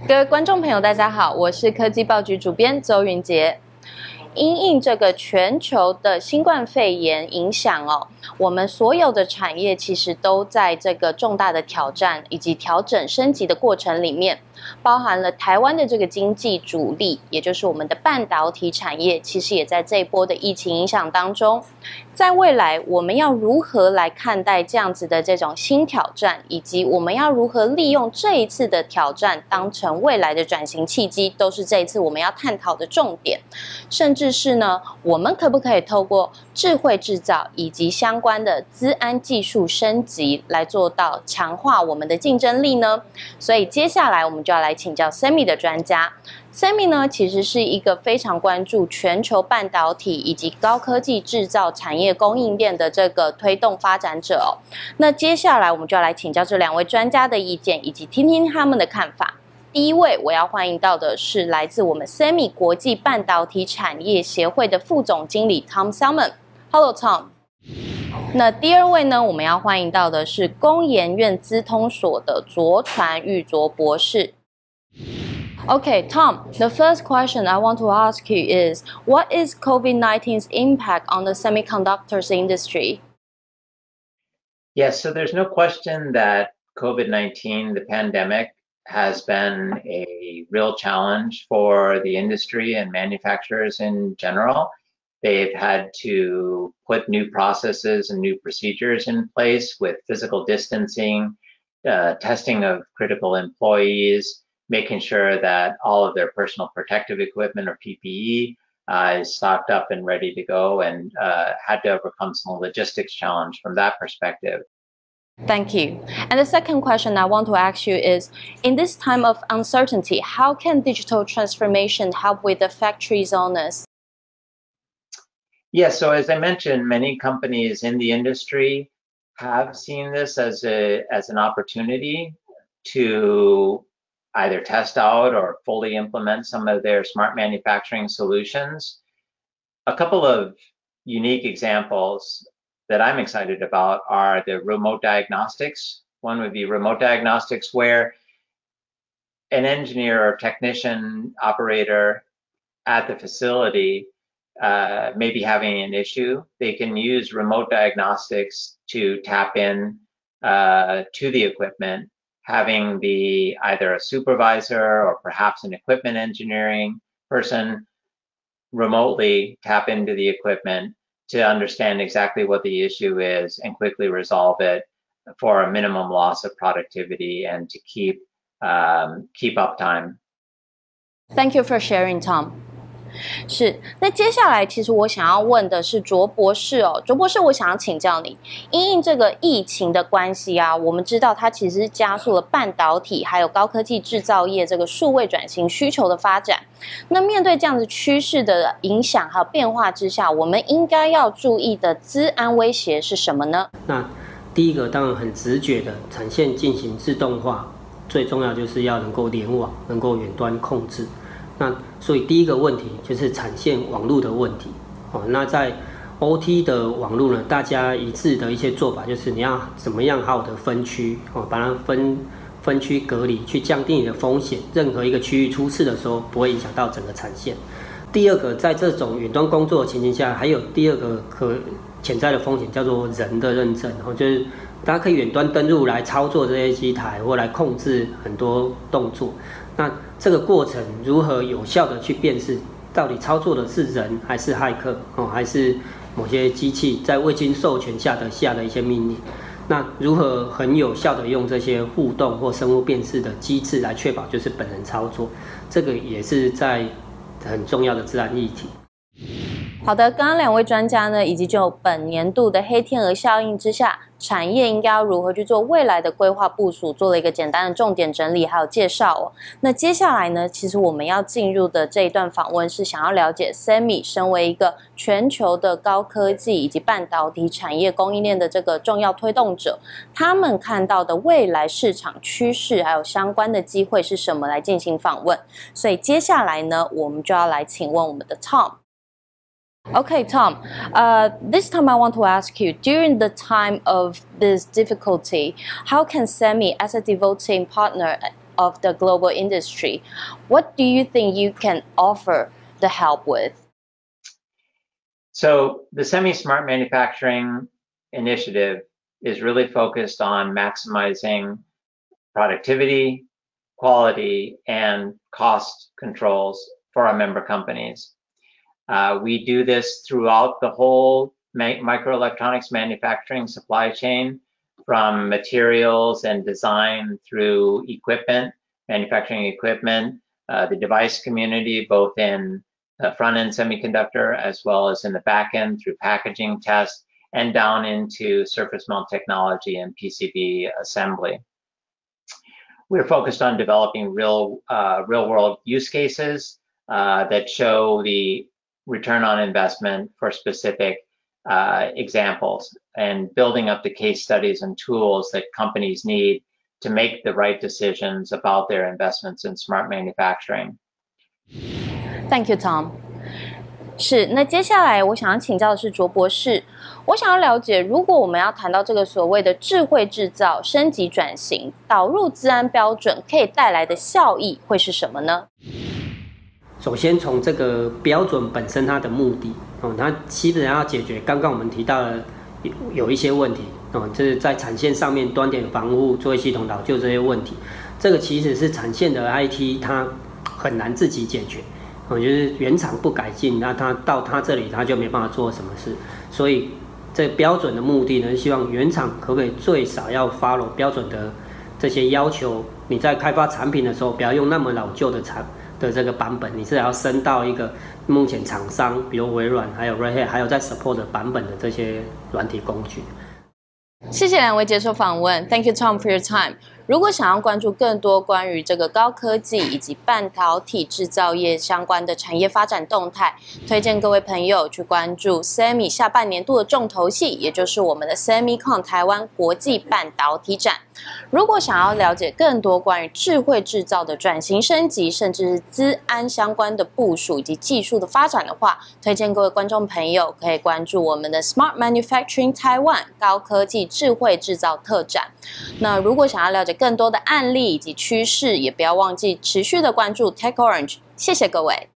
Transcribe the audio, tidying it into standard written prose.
各位观众朋友，大家好，我是科技报局主编周云杰。因应这个全球的新冠肺炎影响我们所有的产业其实都在这个重大的挑战以及调整升级的过程里面，包含了台湾的这个经济主力，也就是我们的半导体产业，其实也在这一波的疫情影响当中。在未来我们要如何来看待这样子的这种新挑战，以及我们要如何利用这一次的挑战当成未来的转型契机，都是这一次我们要探讨的重点。甚至是呢，我们可不可以透过智慧制造以及相关的资安技术升级来做到强化我们的竞争力呢？所以接下来我们就要来请教 SEMI 的专家。SEMI 呢，其实是一个非常关注全球半导体以及高科技制造产业供应链的这个推动发展者那接下来我们就要来请教这两位专家的意见，以及听听他们的看法。第一位我要欢迎到的是来自我们 SEMI 国际半导体产业协会的副总经理 Tom Salmon。Hello Tom。那第二位呢，我们要欢迎到的是工研院资通所的卓传玉卓博士。Okay, Tom, the first question I want to ask you is, what is COVID-19's impact on the semiconductors industry? Yes, so there's no question that COVID-19, the pandemic, has been a real challenge for the industry and manufacturers in general. They've had to put new processes and new procedures in place with physical distancing, testing of critical employees, making sure that all of their personal protective equipment or PPE is stocked up and ready to go, and had to overcome some logistics challenge from that perspective. Thank you. And the second question I want to ask you is, in this time of uncertainty, how can digital transformation help with the factory's owners? Yes, so as I mentioned, many companies in the industry have seen this as an opportunity to either test out or fully implement some of their smart manufacturing solutions. A couple of unique examples that I'm excited about are the remote diagnostics. One would be remote diagnostics, where an engineer or technician operator at the facility may be having an issue. They can use remote diagnostics to tap in to the equipment, having either a supervisor or perhaps an equipment engineering person remotely tap into the equipment to understand exactly what the issue is and quickly resolve it for a minimum loss of productivity and to keep uptime. Thank you for sharing, Tom. 是，那接下来其实我想要问的是卓博士卓博士，我想要请教你，因应这个疫情的关系我们知道它其实加速了半导体还有高科技制造业这个数位转型需求的发展。那面对这样子趋势的影响还有变化之下，我们应该要注意的资安威胁是什么呢？那第一个当然很直觉的，产线进行自动化，最重要就是要能够联网，能够远端控制。那所以第一个问题就是产线网络的问题那在 OT 的网络呢，大家一致的一些做法就是你要怎么样好的分区把它分区隔离，去降低你的风险，任何一个区域出事的时候不会影响到整个产线。第二个，在这种远端工作的情形下，还有第二个潜在的风险叫做人的认证就是大家可以远端登入来操作这些机台，或来控制很多动作。那这个过程如何有效的去辨识到底操作的是人还是骇客还是某些机器在未经授权下的一些命令？那如何很有效的用这些互动或生物辨识的机制来确保就是本人操作？这个也是在很重要的资安议题。好的，刚刚两位专家呢，以及就本年度的黑天鹅效应之下，产业应该要如何去做未来的规划部署，做了一个简单的重点整理还有介绍那接下来呢，其实我们要进入的这一段访问是想要了解 SEMI 身为一个全球的高科技以及半导体产业供应链的这个重要推动者，他们看到的未来市场趋势还有相关的机会是什么来进行访问。所以接下来呢，我们就要来请问我们的 Tom。Okay, Tom, this time I want to ask you, during the time of this difficulty, how can SEMI, as a devoting partner of the global industry. What do you think you can offer the help with? So the Semi-Smart Manufacturing Initiative is really focused on maximizing productivity, quality, and cost controls for our member companies. We do this throughout the whole microelectronics manufacturing supply chain, from materials and design through equipment, manufacturing equipment, the device community, both in the front-end semiconductor as well as in the back-end through packaging test, and down into surface mount technology and PCB assembly. We're focused on developing real-world use cases that show the return on investment for specific examples, and building up the case studies and tools that companies need to make the right decisions about their investments in smart manufacturing. Thank you, Tom. 是，那接下来我想要请教的是卓博士，我想要了解，如果我们要谈到这个所谓的智慧制造升级转型，导入资安标准可以带来的效益会是什么呢？首先从这个标准本身它的目的它基本上要解决刚刚我们提到的有一些问题就是在产线上面端点防护、作业系统老旧这些问题，这个其实是产线的 IT 它很难自己解决就是原厂不改进，那它到它这里它就没办法做什么事，所以这标准的目的呢，是希望原厂可不可以最少要 follow 标准的这些要求，你在开发产品的时候不要用那么老旧的这个版本，你是要升到一个目前厂商比如微软还有 Red Hat 还有在 support 的版本的这些软体工具。谢谢两位接受访问 ，Thank you Tom for your time。如果想要关注更多关于这个高科技以及半导体制造业相关的产业发展动态，推荐各位朋友去关注 SEMI 下半年度的重头戏，也就是我们的 SEMICON 台湾国际半导体展。如果想要了解更多关于智慧制造的转型升级，甚至是资安相关的部署以及技术的发展的话，推荐各位观众朋友可以关注我们的 Smart Manufacturing Taiwan 高科技智慧制造特展。那如果想要了解更多的案例以及趋势，也不要忘记持续的关注 TechOrange。谢谢各位。